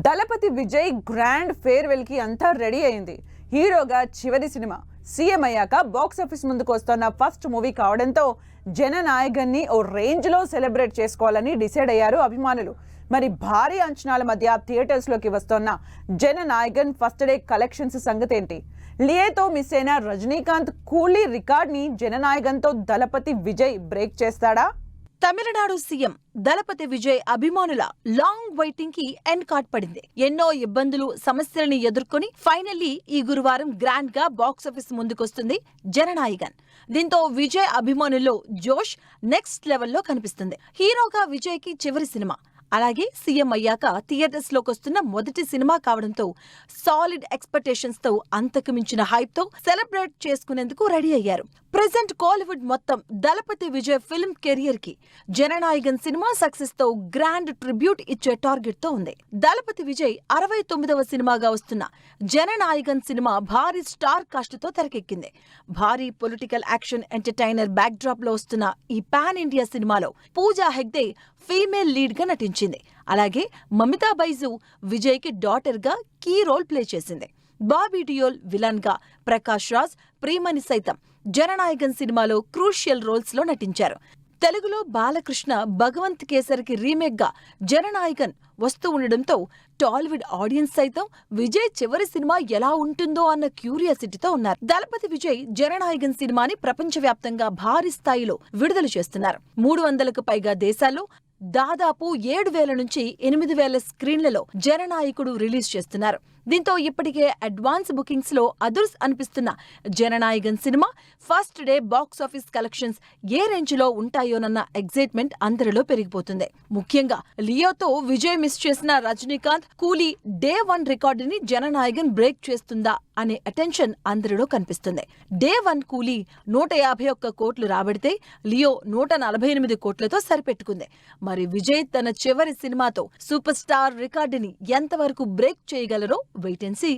దళపతి Vijay grand farewell కి అంతా ready అయింది. హీరోగా చివరి సినిమా, సీఎం అయ్యాక బాక్స్ ఆఫీస్ ముందుకు వస్తున్న ఫస్ట్ మూవీ కావడంతో జననాయకన్ని ఓ రేంజ్ లో సెలబ్రేట్ చేసుకోవాలని డిసైడ్ అయ్యారు అభిమానులు. మరి భారీ అంచనాల మధ్య థియేటర్స్ లోకి వస్తున్న జననాయకన్ ఫస్ట్ డే కలెక్షన్స్ సంగతి ఏంటి? లియేతో మిస్ అయిన రజనీకాంత్ కూలీ రికార్డ్ ని జననాయకన్ తో దళపతి విజయ్ బ్రేక్ చేస్తాడా? తమిళనాడు సీఎం దళపతి విజయ్ అభిమానుల లాంగ్ వెయిటింగ్ కి ఎండ్ కార్డ్ పడింది. ఎన్నో ఇబ్బందులు, సమస్యలని ఎదుర్కొని ఫైనల్లీ ఈ గురువారం గ్రాండ్ గా బాక్సాఫీస్ ముందుకొస్తుంది జననాయకన్. దీంతో విజయ్ అభిమానుల్లో జోష్ నెక్స్ట్ లెవెల్లో కనిపిస్తుంది. హీరోగా విజయ్ కి చివరి సినిమా, అలాగే సీఎం అయ్యాక థియేటర్స్ లోకొస్తున్న మొదటి సినిమా కావడంతో సాలిడ్ ఎక్స్పెక్టేషన్స్ తో అంతకు మించిన హైప్ తో సెలబ్రేట్ చేసుకునేందుకు రెడీ అయ్యారు. ప్రెజెంట్ కోలీవుడ్ మొత్తం దళపతి విజయ్ ఫిల్మ్ కెరియర్ కి జననాయకన్ సినిమా సక్సెస్ తో గ్రాండ్ ట్రిబ్యూట్ ఇచ్చే టార్గెట్ తో ఉంది. దళపతి విజయ్ 69వ సినిమాగా వస్తున్న జననాయకన్ సినిమా భారీ స్టార్ కాస్ట్ తో తెరకెక్కింది. భారీ political action entertainer back drop లో వస్తున్న ఈ పాన్ ఇండియా సినిమాలో పూజా హెగ్డే ఫీమేల్ లీడ్ గా నటించింది. అలాగే మమితా బైజు విజయ్ కి డాటర్ గా కీ రోల్ ప్లే చేసింది. బాబీ డియోల్ విలన్ గా, ప్రకాష్ రాజ్, ప్రియమణి సైతం జననాయకన్ సినిమాలో క్రూషియల్ రోల్స్ లో నటించారు. తెలుగులో బాలకృష్ణ భగవంత్ కేసరికి రీమేక్ గా జననాయకన్ వస్తూ ఉండడంతో టాలీవుడ్ ఆడియన్స్ సైతం విజయ్ చివరి సినిమా ఎలా ఉంటుందో అన్న క్యూరియాసిటీతో ఉన్నారు. దళపతి విజయ్ జననాయకన్ సినిమాని ప్రపంచవ్యాప్తంగా భారీ స్థాయిలో విడుదల చేస్తున్నారు. 300కు పైగా దేశాల్లో దాదాపు 7,000 నుంచి 8,000 స్క్రీన్లలో జననాయకుడు రిలీజ్ చేస్తున్నారు. దీంతో ఇప్పటికే అడ్వాన్స్ బుకింగ్స్ లో అదుర్స్ అనిపిస్తున్న Jananayakan cinema first day box office collections ఏ రేంజ్ లో ఉంటాయోనన్న ఎగ్జైట్మెంట్ అందరిలో పెరిగిపోతుంది. ముఖ్యంగా లియోతో విజయ్ మిస్ చేసిన రజనీకాంత్ కూలీ డే 1 రికార్డుని జననాయకన్ బ్రేక్ చేస్తుందా అనే అటెన్షన్ అందరిలో కనిపిస్తుంది. డే 1 కూలీ 151 కోట్లు రాబడితే లియో 148 కోట్లతో సరిపెట్టుకుంది. మరి విజయ్ తన చివరి సినిమాతో సూపర్ స్టార్ రికార్డుని ఎంతవరకు బ్రేక్ చేయగలరో వెయిట్ అండ్ సీ.